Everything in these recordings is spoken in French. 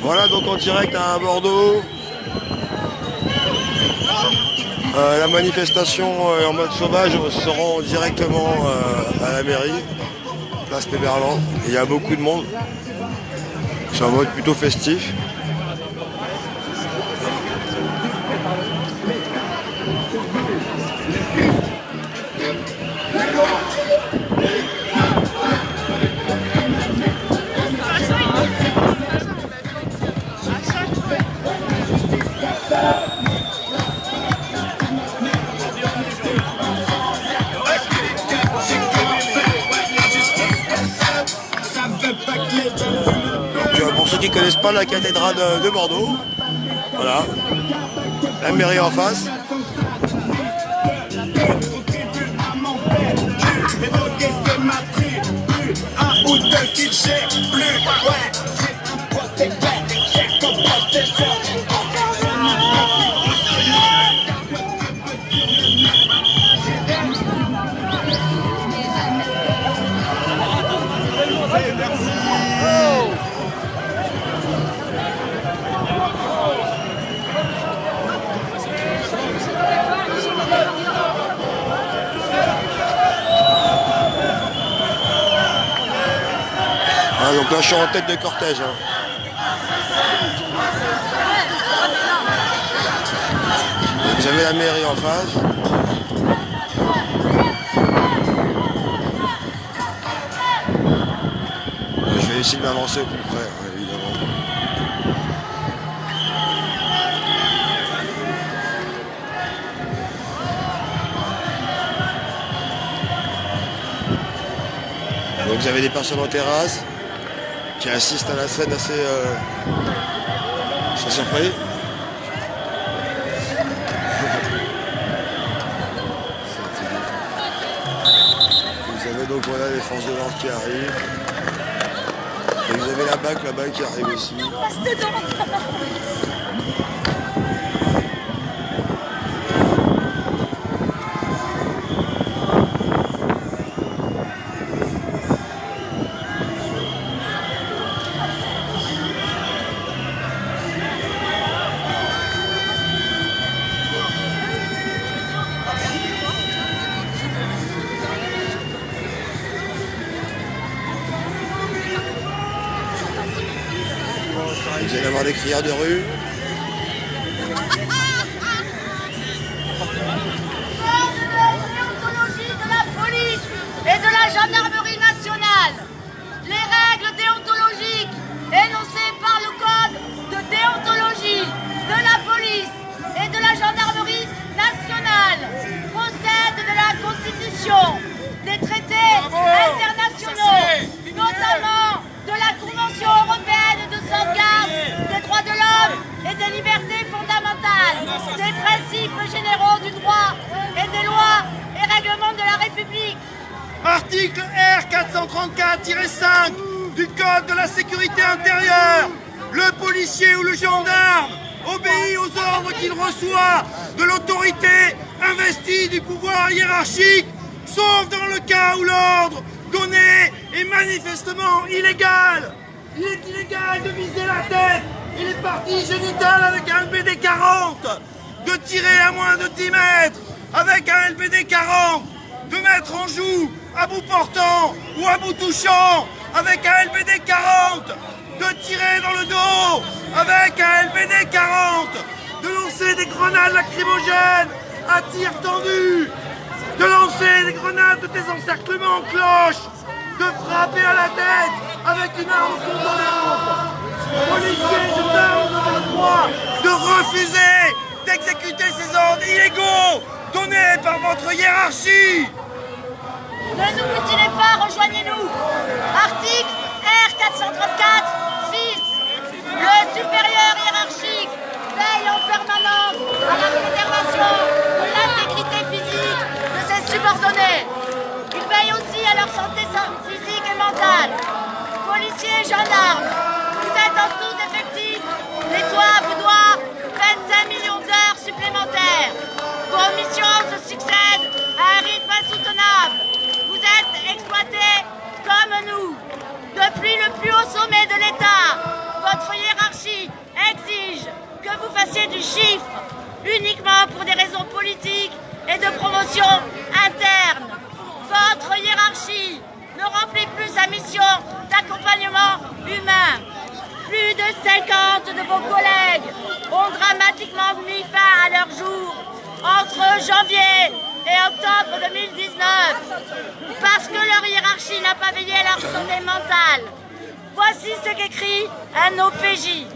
Voilà donc en direct à Bordeaux. La manifestation en mode sauvage se rend directement à la mairie, place Péberlan. Il y a beaucoup de monde. C'est un mode plutôt festif. Donc, pour ceux qui ne connaissent pas la cathédrale de Bordeaux, voilà, la mairie en face. Ah, donc là je suis en tête de cortège. Vous avez la mairie en face. Je vais essayer de m'avancer au plus près, évidemment. Donc vous avez des personnes en terrasse qui assistent à la scène assez surpris. Vous avez donc voilà les forces de l'ordre qui arrivent. Et vous avez la BAC là-bas qui arrive aussi. Vous allez avoir des crieurs de rue. Déontologie de la police et de la gendarmerie nationale. Les règles déontologiques énoncées par le code de déontologie de la police et de la gendarmerie nationale procèdent de la Constitution, des traités internationaux, notamment de la Convention européenne de sauvegarde des droits de l'homme et des libertés fondamentales, des principes généraux du droit et des lois et règlements de la République. Article R 434-5 du Code de la sécurité intérieure. Le policier ou le gendarme obéit aux ordres qu'il reçoit de l'autorité investie du pouvoir hiérarchique, sauf dans le cas où l'ordre donné est manifestement illégal. Il est illégal de viser la tête et les parties génitales avec un LBD 40, de tirer à moins de 10 mètres avec un LBD 40, de mettre en joue à bout portant ou à bout touchant avec un LBD 40, de tirer dans le dos avec un LBD 40, de lancer des grenades lacrymogènes à tir tendu, de lancer des grenades de désencerclement en cloche, de frapper à la tête avec une arme contondante. Policiers, gendarmes, vous avez le droit de refuser d'exécuter ces ordres illégaux donnés par votre hiérarchie. Ne nous mutilez pas, rejoignez-nous. Article R 434-6. Le supérieur hiérarchique veille en permanence à la préservation de l'intégrité physique de ses subordonnés. Il veille aussi à leur santé physique et mentale. Policiers et gendarmes, vous êtes en sous-effectif. L'État vous doit 25 millions d'heures supplémentaires. Vos missions se succèdent à un rythme insoutenable. Vous êtes exploités comme nous. Depuis le plus haut sommet de l'État, votre hiérarchie chiffres, uniquement pour des raisons politiques et de promotion interne. Votre hiérarchie ne remplit plus sa mission d'accompagnement humain. Plus de 50 de vos collègues ont dramatiquement mis fin à leur jour entre janvier et octobre 2019 parce que leur hiérarchie n'a pas veillé à leur santé mentale. Voici ce qu'écrit un OPJ.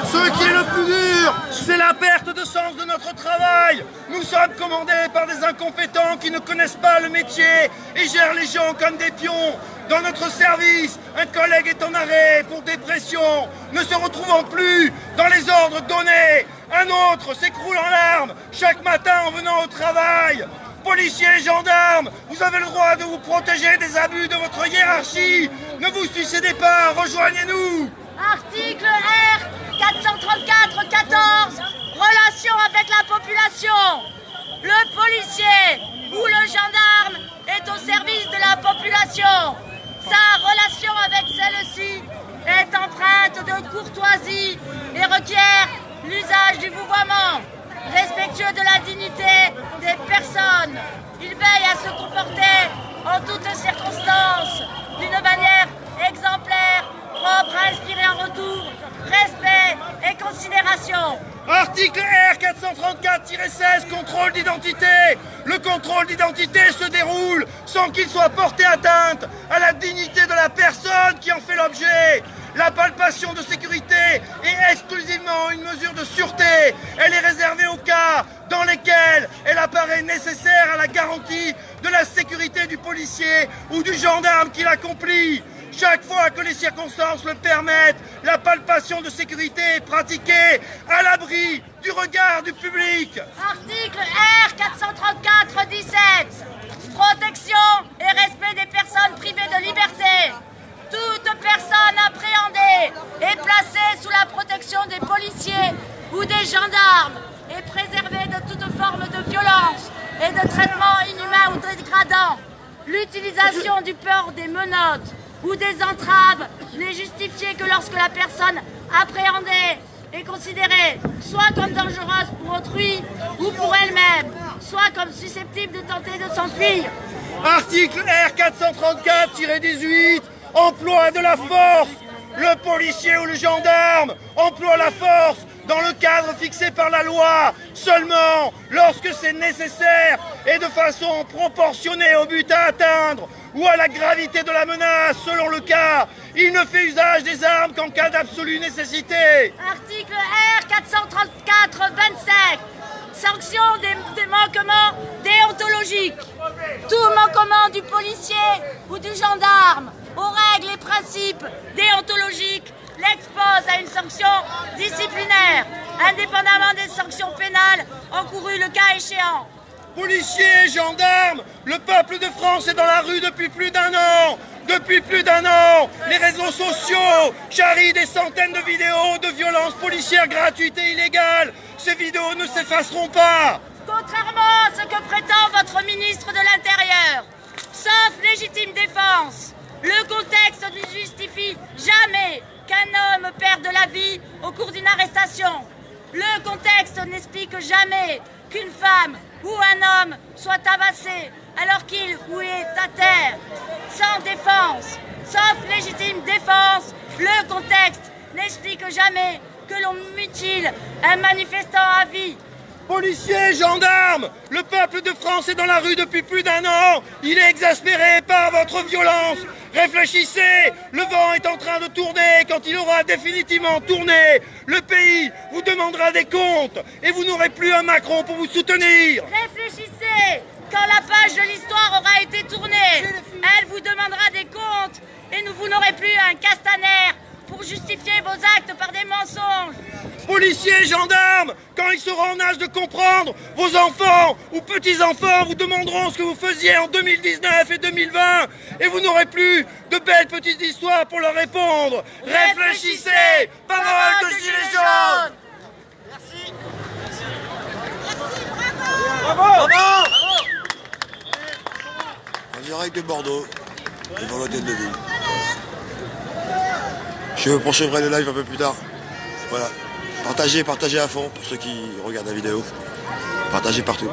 Ce qui est le plus dur, c'est la perte de sens de notre travail. Nous sommes commandés par des incompétents qui ne connaissent pas le métier et gèrent les gens comme des pions. Dans notre service, un collègue est en arrêt pour dépression, ne se retrouvant plus dans les ordres donnés. Un autre s'écroule en larmes chaque matin en venant au travail. Policiers et gendarmes, vous avez le droit de vous protéger des abus de votre hiérarchie. Ne vous suicidez pas, rejoignez-nous. Article R 434-14, relation avec la population. Le policier ou le gendarme est au service de la population. Sa relation avec celle-ci est empreinte de courtoisie et requiert l'usage du vouvoiement, respectueux de la dignité des personnes. Il veille à se comporter en toutes circonstances d'une manière exemplaire, propre à inspirer en retour respect et considération. Article R 434-16, contrôle d'identité. Le contrôle d'identité se déroule sans qu'il soit porté atteinte à la dignité de la personne qui en fait l'objet. La palpation de sécurité est exclusivement une mesure de sûreté. Elle est réservée aux cas dans lesquels elle apparaît nécessaire à la garantie de la sécurité du policier ou du gendarme qui l'accomplit. Chaque fois que les circonstances le permettent, la palpation de sécurité est pratiquée à l'abri du regard du public. Article R 434-17. Protection et respect des personnes privées de liberté. Toute personne appréhendée est placée sous la protection des policiers ou des gendarmes et préservée de toute forme de violence et de traitement inhumain ou dégradant. L'utilisation du port des menottes ou des entraves n'est justifiée que lorsque la personne appréhendée est considérée soit comme dangereuse pour autrui ou pour elle-même, soit comme susceptible de tenter de s'enfuir. Article R 434-18, emploi de la force. Le policier ou le gendarme emploie la force dans le cadre fixé par la loi, seulement lorsque c'est nécessaire et de façon proportionnée au but à atteindre ou à la gravité de la menace selon le cas. Il ne fait usage des armes qu'en cas d'absolue nécessité. Article R 434-25. Sanction des manquements déontologiques. Tout manquement du policier ou du gendarme aux règles et principes déontologiques l'expose à une sanction disciplinaire, indépendamment des sanctions pénales encourues le cas échéant. Policiers, gendarmes, le peuple de France est dans la rue depuis plus d'un an. Depuis plus d'un an, les réseaux sociaux charrient des centaines de vidéos de violences policières gratuites et illégales. Ces vidéos ne s'effaceront pas. Contrairement à ce que prétend votre ministre de l'Intérieur, sauf légitime défense, le contexte ne justifie jamais qu'un homme perde la vie au cours d'une arrestation. Le contexte n'explique jamais qu'une femme ou un homme soit tabassé alors qu'il ou elle est à terre, sans défense. Sauf légitime défense, le contexte n'explique jamais que l'on mutile un manifestant à vie. Policiers, gendarmes, le peuple de France est dans la rue depuis plus d'un an. Il est exaspéré par votre violence. Réfléchissez, le vent est en train de tourner. Quand il aura définitivement tourné, le pays vous demandera des comptes et vous n'aurez plus un Macron pour vous soutenir. Réfléchissez, quand la page de l'histoire aura été tournée, elle vous demandera des comptes et vous n'aurez plus un Castaner pour justifier vos actes par des mensonges. Policiers, gendarmes, quand ils seront en âge de comprendre, vos enfants ou petits-enfants vous demanderont ce que vous faisiez en 2019 et 2020 et vous n'aurez plus de belles petites histoires pour leur répondre. Réfléchissez, parole de Gilets jaunes. Merci. Bravo. Bravo. En direct de Bordeaux, devant l'hôtel de ville. Je poursuivrai le live un peu plus tard. Voilà. Partagez à fond pour ceux qui regardent la vidéo. Partagez partout.